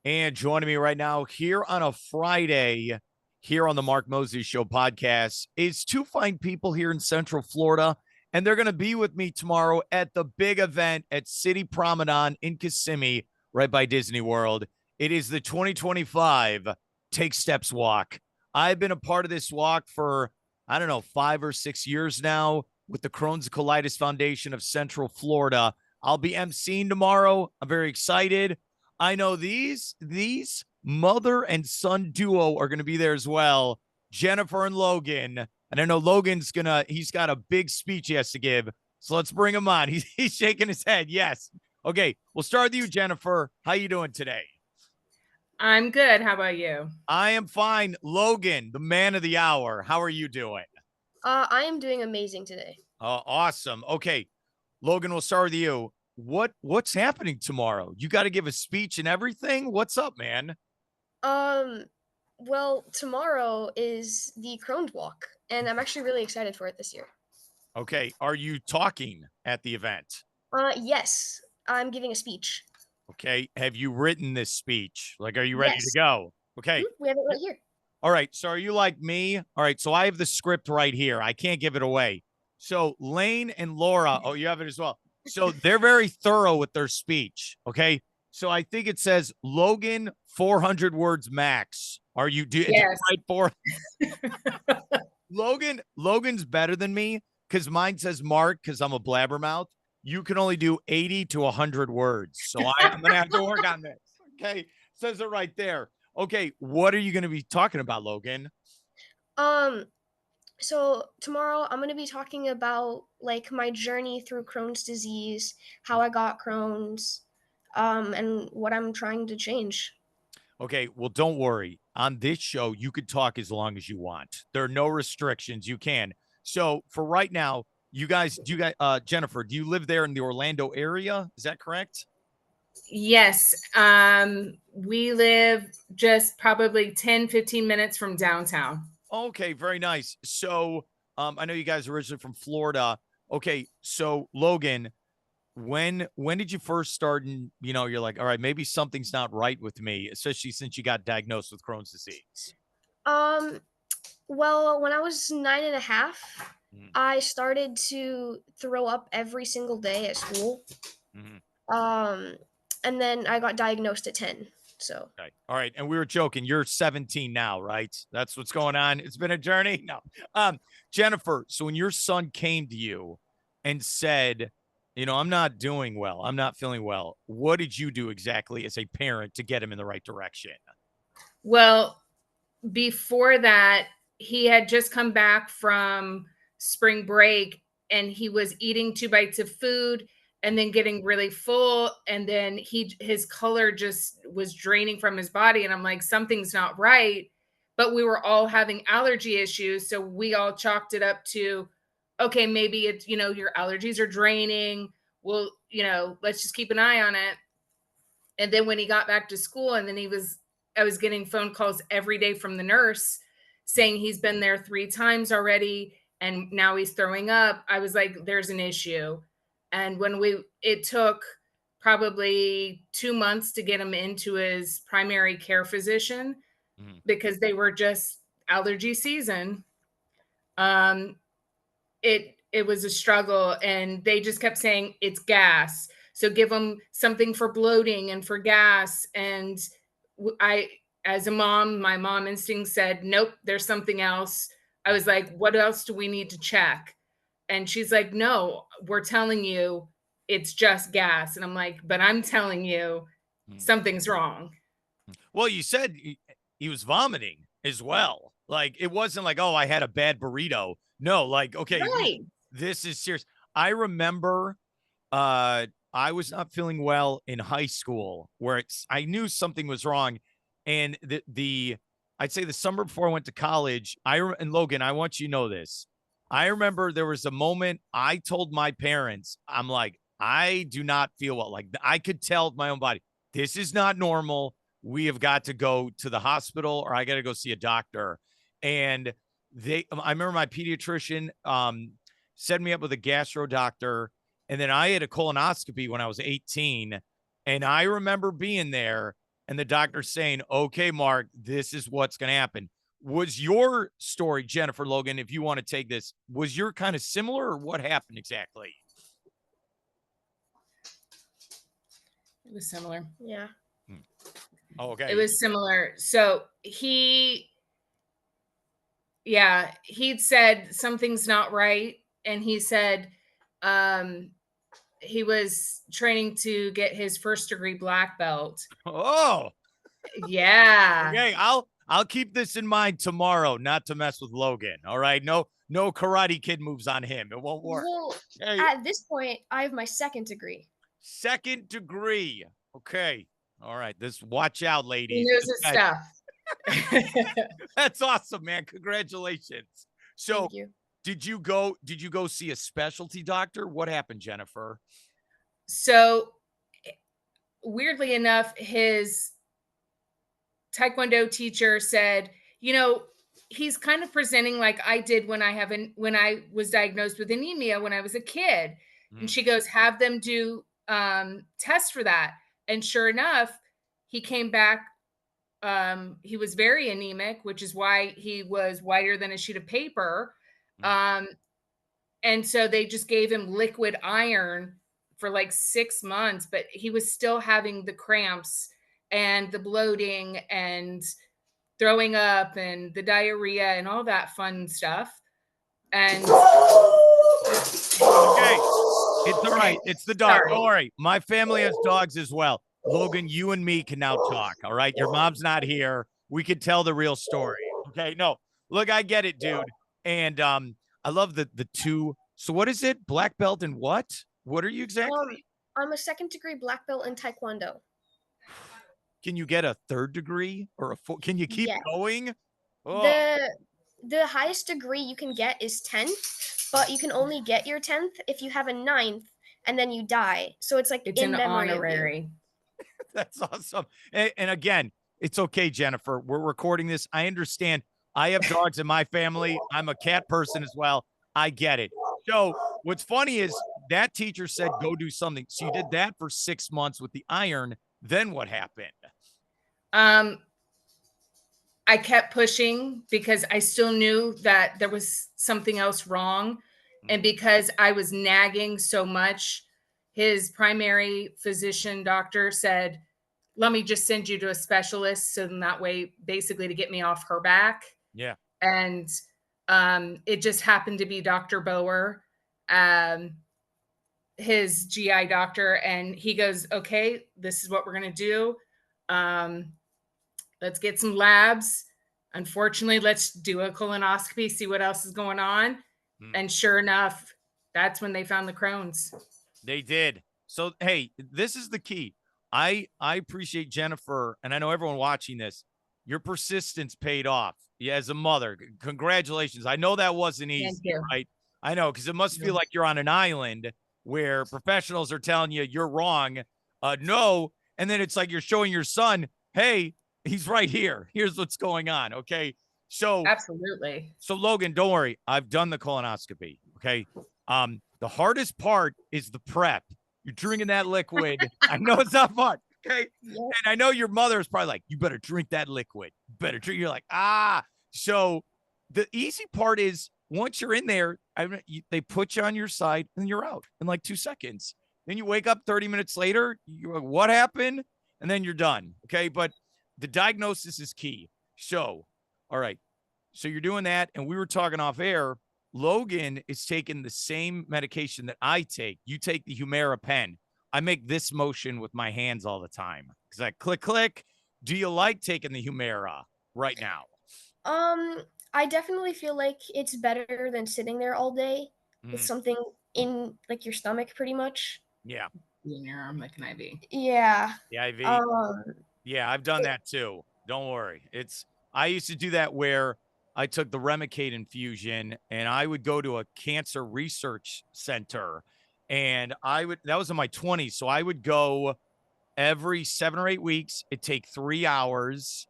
And joining me right now here on a Friday, here on the Mark Moses Show podcast, is two fine people here in Central Florida. And they're going to be with me tomorrow at the big event at City Promenade in Kissimmee, right by Disney World. It is the 2025 Take Steps Walk. I've been a part of this walk for, I don't know, 5 or 6 years now with the Crohn's Colitis Foundation of Central Florida. I'll be emceeing tomorrow. I'm very excited. I know these mother and son duo are going to be there as well, Jennifer and Logan. And I know he's got a big speech he has to give. So let's bring him on. He's shaking his head. Yes. Okay, we'll start with you, Jennifer. How you doing today? I'm good. How about you? I am fine. Logan, the man of the hour. How are you doing? I am doing amazing today. Awesome. Okay, Logan, we'll start with you. What's happening tomorrow? You got to give a speech and everything. What's up, man? Um, well, tomorrow is the Crohn's Walk, and I'm actually really excited for it this year. Okay, are you talking at the event? Yes, I'm giving a speech. Okay, have you written this speech? Like, are you ready to Yes. go? Okay. We have it right here. All right. So, are you like me? All right. So, I have the script right here. I can't give it away. So, Lane and Laura, oh, you have it as well. So, they're very thorough with their speech. Okay. So, I think it says Logan 400 words max. Are you do Yes. right for Logan's better than me because mine says Mark because I'm a blabbermouth. You can only do 80 to 100 words. So I'm going to have to work on this. Okay. Says it right there. Okay. What are you going to be talking about, Logan? Um, so tomorrow I'm going to be talking about like my journey through Crohn's disease, how I got Crohn's, and what I'm trying to change. Okay. Well, don't worry. On this show, you could talk as long as you want. There are no restrictions. You can. So for right now, Jennifer, do you live there in the Orlando area? Is that correct? Yes. We live just probably 10, 15 minutes from downtown. Okay, very nice. So, I know you guys are originally from Florida. Okay, so Logan, when did you first start? And you're like, all right, maybe something's not right with me, especially since you got diagnosed with Crohn's disease. Um, well, when I was 9.5, Mm-hmm. I started to throw up every single day at school. Mm-hmm. Um, and then I got diagnosed at 10. So, Okay. All right. And we were joking. You're 17 now, right? That's what's going on. It's been a journey. No. Jennifer, so when your son came to you and said, I'm not doing well, I'm not feeling well, what did you do exactly as a parent to get him in the right direction? Well, before that, he had just come back from spring break and he was eating 2 bites of food and then getting really full, and then his color just was draining from his body, and I'm like, something's not right. But we were all having allergy issues, so we all chalked it up to, okay, maybe it's, your allergies are draining. Well, let's just keep an eye on it. And then when he got back to school, and then I was getting phone calls every day from the nurse saying he's been there 3 times already and now he's throwing up. I was like, there's an issue. And it took probably 2 months to get him into his primary care physician Mhm. because they were just allergy season. Um, it was a struggle, and they just kept saying it's gas, so give them something for bloating and for gas. And I, as a mom, my mom instinct said, nope, there's something else. I was like, what else do we need to check? And she's like, no, we're telling you it's just gas. And I'm like, but I'm telling you Mhm. something's wrong. Well, you said he was vomiting as well. Like, it wasn't like, oh, I had a bad burrito. No, like, okay, Right. this is serious. I remember I was not feeling well in high school where I knew something was wrong. And I'd say the summer before I went to college, and Logan, I want you to know this. I remember there was a moment I told my parents, I'm like, I do not feel well. Like, I could tell my own body, this is not normal. We have got to go to the hospital or I got to go see a doctor. And I remember my pediatrician set me up with a gastro doctor. And then I had a colonoscopy when I was 18. And I remember being there and the doctor's saying, okay, Mark, this is what's going to happen. Was your story, Jennifer, Logan, if you want to take this, was your kind of similar, or what happened exactly? It was similar. Yeah. Oh, okay. It was similar. So he'd said something's not right. And he said he was training to get his first degree black belt. Oh, Yeah. okay. I'll keep this in mind tomorrow, not to mess with Logan. All right. No Karate Kid moves on him. It won't work. Well, Hey, at this point, I have my second degree. second degree. Okay. All right. Watch out, He ladies. knows his stuff. That's awesome, man. Congratulations. So Thank you. did you go see a specialty doctor? What happened, Jennifer? So weirdly enough, his Taekwondo teacher said, he's kind of presenting like I did when I was diagnosed with anemia when I was a kid. And she goes, have them do tests for that. And sure enough, he came back. He was very anemic, which is why he was whiter than a sheet of paper. And so they just gave him liquid iron for like 6 months, but he was still having the cramps and the bloating and throwing up and the diarrhea and all that fun stuff. And okay, it's all right. It's the dog. Sorry. Don't worry. My family has dogs as well. Logan, you and me can now talk. All right. Your mom's not here. We could tell the real story. Okay. No, look, I get it, dude. And I love the two. So what is it? Black belt and what? What are you exactly? I'm a second degree black belt in Taekwondo. Can you get a third degree or can you keep going? Oh. The highest degree you can get is 10th, but you can only get your 10th if you have a 9th and then you die. So it's like it's in an memory honorary. That's awesome. And again, it's okay, Jennifer. We're recording this. I understand. I have dogs in my family. I'm a cat person as well. I get it. So what's funny is that teacher said, go do something. So you did that for 6 months with the iron. Then what happened? I kept pushing because I still knew that there was something else wrong. And because I was nagging so much, his primary physician doctor said, let me just send you to a specialist. So then that way, basically to get me off her back. Yeah. And it just happened to be Dr. Bower, his GI doctor. And he goes, okay, this is what we're going to do. Let's get some labs. Unfortunately, let's do a colonoscopy, see what else is going on. And sure enough, that's when they found the Crohn's. They did. So, hey, this is the key. I appreciate Jennifer, and I know everyone watching this. Your persistence paid off. Yeah, as a mother, congratulations. I know that wasn't easy, right? I know, because it must feel like you're on an island where professionals are telling you you're wrong. No. And then it's like you're showing your son, hey, he's right here. Here's what's going on. Okay. So absolutely. So Logan, don't worry. I've done the colonoscopy. Okay. The hardest part is the prep. You're drinking that liquid. I know it's not fun. Okay. Yeah. And I know your mother is probably like, you better drink that liquid. Better drink. You're like, So the easy part is once you're in there, they put you on your side and you're out in like 2 seconds. Then you wake up 30 minutes later. You're like, what happened? And then you're done. Okay. But the diagnosis is key. So, all right. So you're doing that. And we were talking off air. Logan is taking the same medication that I take. You take the Humira pen. I make this motion with my hands all the time because I click, click. Do you like taking the Humira right now? I definitely feel like it's better than sitting there all day with something in like your stomach pretty much. Yeah. In your arm like an IV. Yeah. The IV. Yeah, I've done that too. Don't worry. I used to do that where I took the Remicade infusion and I would go to a cancer research center and that was in my 20s. So I would go every 7 or 8 weeks. It'd take 3 hours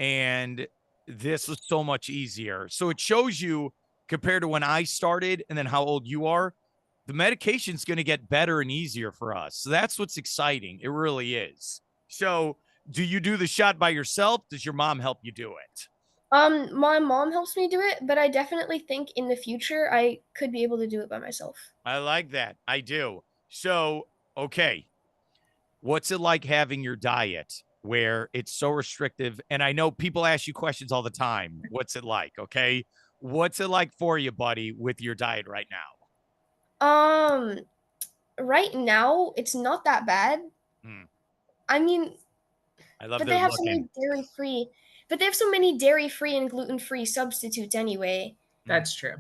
and this was so much easier. So it shows you compared to when I started and then how old you are, the medication's going to get better and easier for us. So that's what's exciting. It really is. So do you do the shot by yourself? Does your mom help you do it? My mom helps me do it, but I definitely think in the future I could be able to do it by myself. I like that. I do. So, okay. What's it like having your diet where it's so restrictive? And I know people ask you questions all the time. What's it like? Okay. What's it like for you, buddy, with your diet right now? Right now it's not that bad. Hmm. I mean, I love but they're they have so looking. many dairy-free, but they have so many dairy-free and gluten-free substitutes anyway. That's true.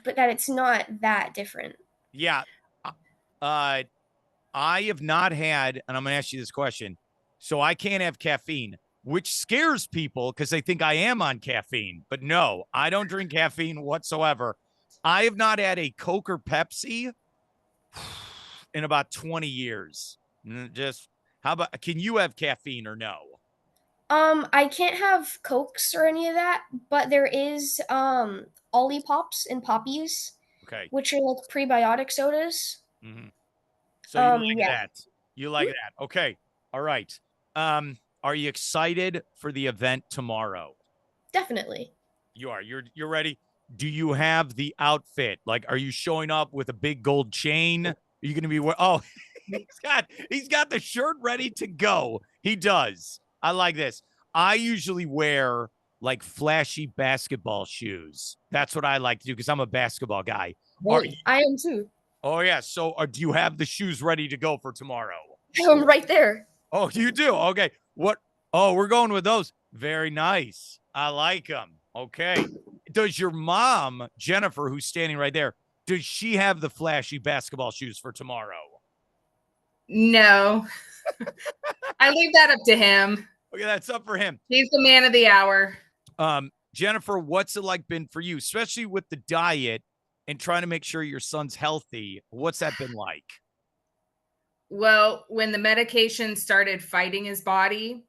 But that it's not that different. Yeah. I have not had, and I'm going to ask you this question. So I can't have caffeine, which scares people because they think I am on caffeine. But no, I don't drink caffeine whatsoever. I have not had a Coke or Pepsi in about 20 years. Just how about, can you have caffeine or no? I can't have Cokes or any of that, but there is Ollipops and Poppies, Okay. which are like prebiotic sodas. Mm-hmm. So you like Yeah. that. You like that. Okay. All right. Are you excited for the event tomorrow? Definitely. You are. You're ready. Do you have the outfit? Like, are you showing up with a big gold chain? Are you going to be? Oh, he's got the shirt ready to go. He does. I like this. I usually wear like flashy basketball shoes. That's what I like to do because I'm a basketball guy. I am too. Oh yeah. So, do you have the shoes ready to go for tomorrow? I'm right there. Oh, you do. Okay. What? Oh, we're going with those. Very nice. I like them. Okay. Does your mom, Jennifer, who's standing right there, does she have the flashy basketball shoes for tomorrow? No. I leave that up to him. Okay, that's up for him. He's the man of the hour. Jennifer, what's it like been for you, especially with the diet and trying to make sure your son's healthy? What's that been like? Well, when the medication started fighting his body,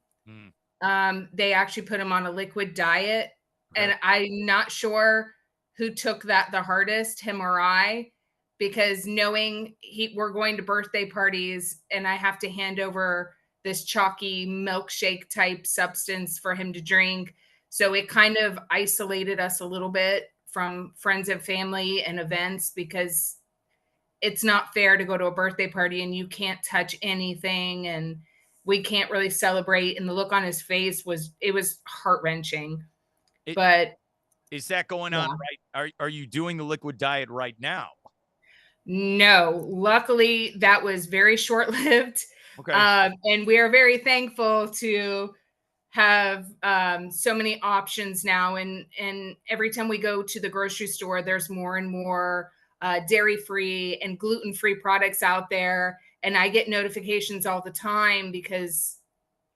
they actually put him on a liquid diet. Okay. And I'm not sure who took that the hardest, him or I, because knowing we're going to birthday parties and I have to hand over this chalky milkshake type substance for him to drink. So it kind of isolated us a little bit from friends and family and events because it's not fair to go to a birthday party and you can't touch anything and we can't really celebrate. And the look on his face was heart-wrenching. But is that going on right? Are you doing the liquid diet right now? No, luckily that was very short-lived. Okay. And we are very thankful to have so many options now. And every time we go to the grocery store, there's more and more dairy-free and gluten-free products out there. And I get notifications all the time because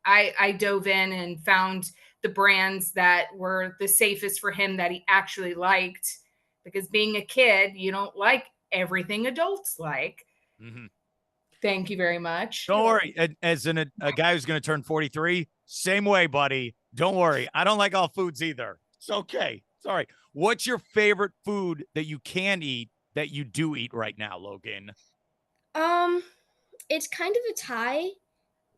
I dove in and found the brands that were the safest for him that he actually liked. Because being a kid, you don't like everything adults like. Mm-hmm. Thank you very much. Don't worry. As a guy who's going to turn 43, same way, buddy. Don't worry. I don't like all foods either. It's okay. Sorry. What's your favorite food that you can eat that you do eat right now, Logan? It's kind of a tie.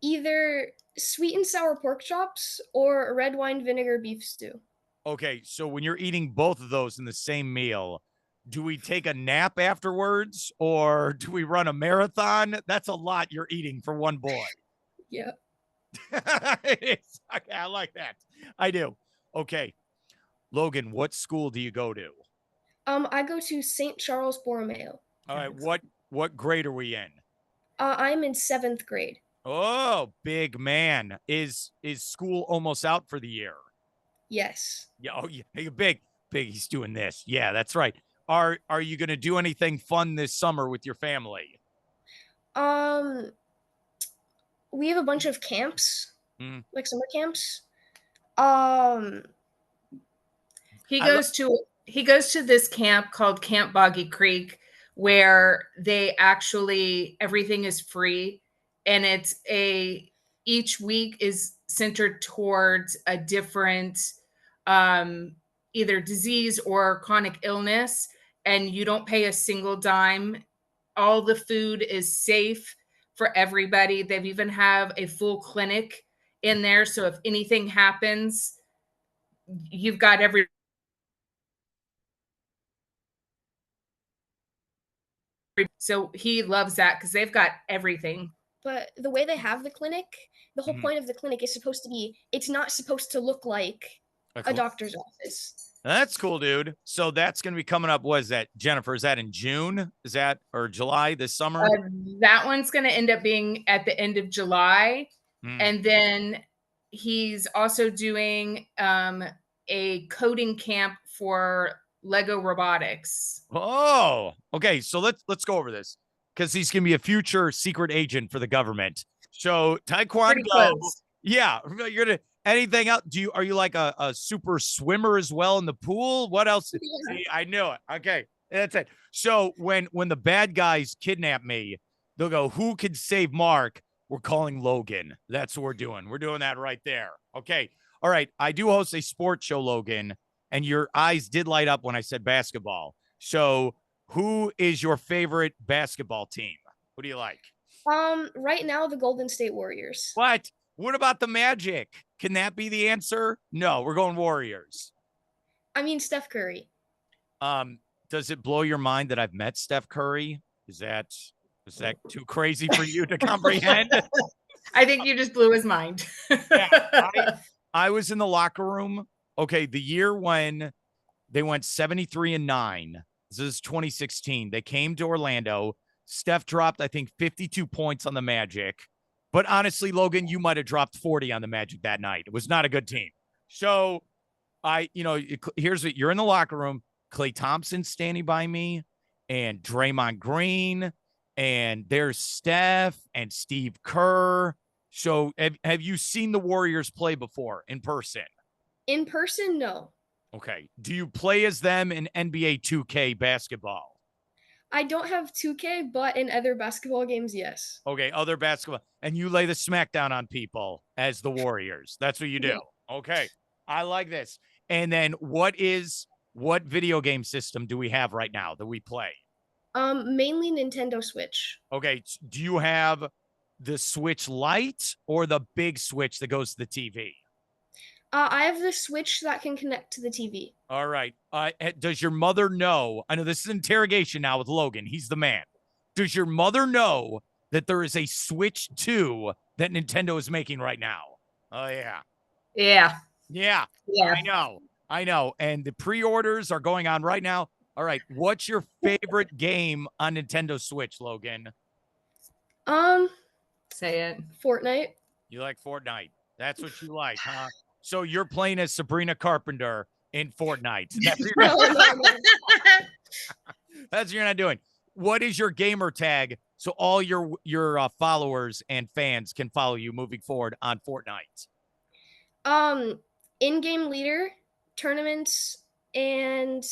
Either sweet and sour pork chops or red wine vinegar beef stew. Okay, so when you're eating both of those in the same meal, do we take a nap afterwards or do we run a marathon? That's a lot you're eating for one boy. Yeah. Okay, I like that. I do. Okay. Logan, what school do you go to? I go to St. Charles Borromeo. All right. What grade are we in? I'm in 7th grade. Oh, big man. Is school almost out for the year? Yes. Yeah. Oh, yeah. Hey, big. He's doing this. Yeah, that's right. Are you going to do anything fun this summer with your family? We have a bunch of camps, like summer camps. He goes to this camp called Camp Boggy Creek, where they actually everything is free, and each week is centered towards a different either disease or chronic illness, and you don't pay a single dime. All the food is safe for everybody. They've even have a full clinic in there. So if anything happens, you've got every. So he loves that because they've got everything. But the way they have the clinic, the whole point of the clinic is supposed to be, it's not supposed to look like a doctor's office. That's cool, dude. So that's going to be coming up. What is that, Jennifer? Is that in June? Is that, or July this summer? That one's going to end up being at the end of July. And then he's also doing a coding camp for Lego robotics. Oh, okay. So let's go over this because he's going to be a future secret agent for the government. So Taekwondo. Yeah. You're going to, anything else? Are you like a super swimmer as well in the pool? What else? Yeah. See, I knew it. Okay. That's it. So when the bad guys kidnap me, they'll go, who can save Mark? We're calling Logan. That's what we're doing. We're doing that right there. Okay. All right. I do host a sports show, Logan, and your eyes did light up when I said basketball. So who is your favorite basketball team? Who do you like? Right now, the Golden State Warriors. What? What about the Magic? Can that be the answer? No, we're going Warriors. I mean, Steph Curry. Does it blow your mind that I've met Steph Curry? Is that too crazy for you to comprehend? I think you just blew his mind. Yeah, I was in the locker room. Okay, the year when they went 73-9. This is 2016. They came to Orlando. Steph dropped, I think, 52 points on the Magic. But honestly, Logan, you might have dropped 40 on the Magic that night. It was not a good team. So here's what you're in the locker room. Klay Thompson standing by me and Draymond Green, and there's Steph and Steve Kerr. So have you seen the Warriors play before in person? In person, no. Okay. Do you play as them in NBA 2K basketball? I don't have 2K, but in other basketball games, yes. Okay, other basketball. And you lay the smackdown on people as the Warriors. That's what you do. Yeah. Okay. I like this. And then what video game system do we have right now that we play? Mainly Nintendo Switch. Okay. Do you have the Switch Lite or the big Switch that goes to the TV? I have the Switch that can connect to the TV. All right. Does your mother know? I know this is interrogation now with Logan. He's the man. Does your mother know that there is a Switch 2 that Nintendo is making right now? Oh, yeah. Yeah. Yeah. Yeah. I know. And the pre-orders are going on right now. All right. What's your favorite game on Nintendo Switch, Logan? Say it. Fortnite. You like Fortnite. That's what you like, huh? So you're playing as Sabrina Carpenter in Fortnite. That's what you're not doing. What is your gamer tag so all your followers and fans can follow you moving forward on Fortnite? In-game leader, tournaments, and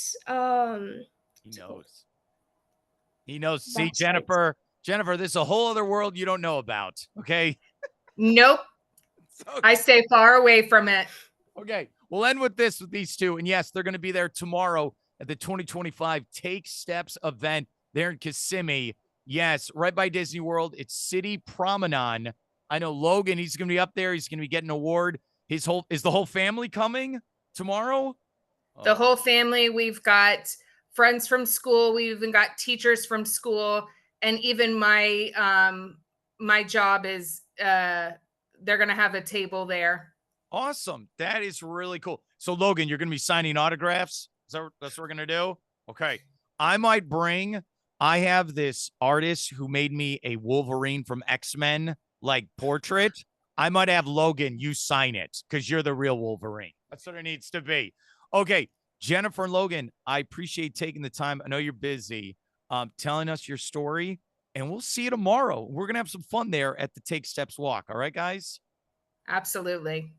He knows. See, Jennifer, this is a whole other world you don't know about. Okay. Nope. Okay. I stay far away from it. Okay. We'll end with these two. And yes, they're going to be there tomorrow at the 2025 Take Steps event there in Kissimmee. Yes, right by Disney World. It's City Promenade. I know Logan, he's going to be up there. He's going to be getting an award. Is the whole family coming tomorrow? The whole family. We've got friends from school. We've even got teachers from school. And even my job is they're going to have a table there. Awesome. That is really cool. So, Logan, you're going to be signing autographs? That's what we're going to do? Okay. I have this artist who made me a Wolverine from X-Men, like, portrait. I might have Logan, you sign it because you're the real Wolverine. That's what it needs to be. Okay. Jennifer and Logan, I appreciate taking the time. I know you're busy telling us your story. And we'll see you tomorrow. We're going to have some fun there at the Take Steps Walk. All right, guys? Absolutely.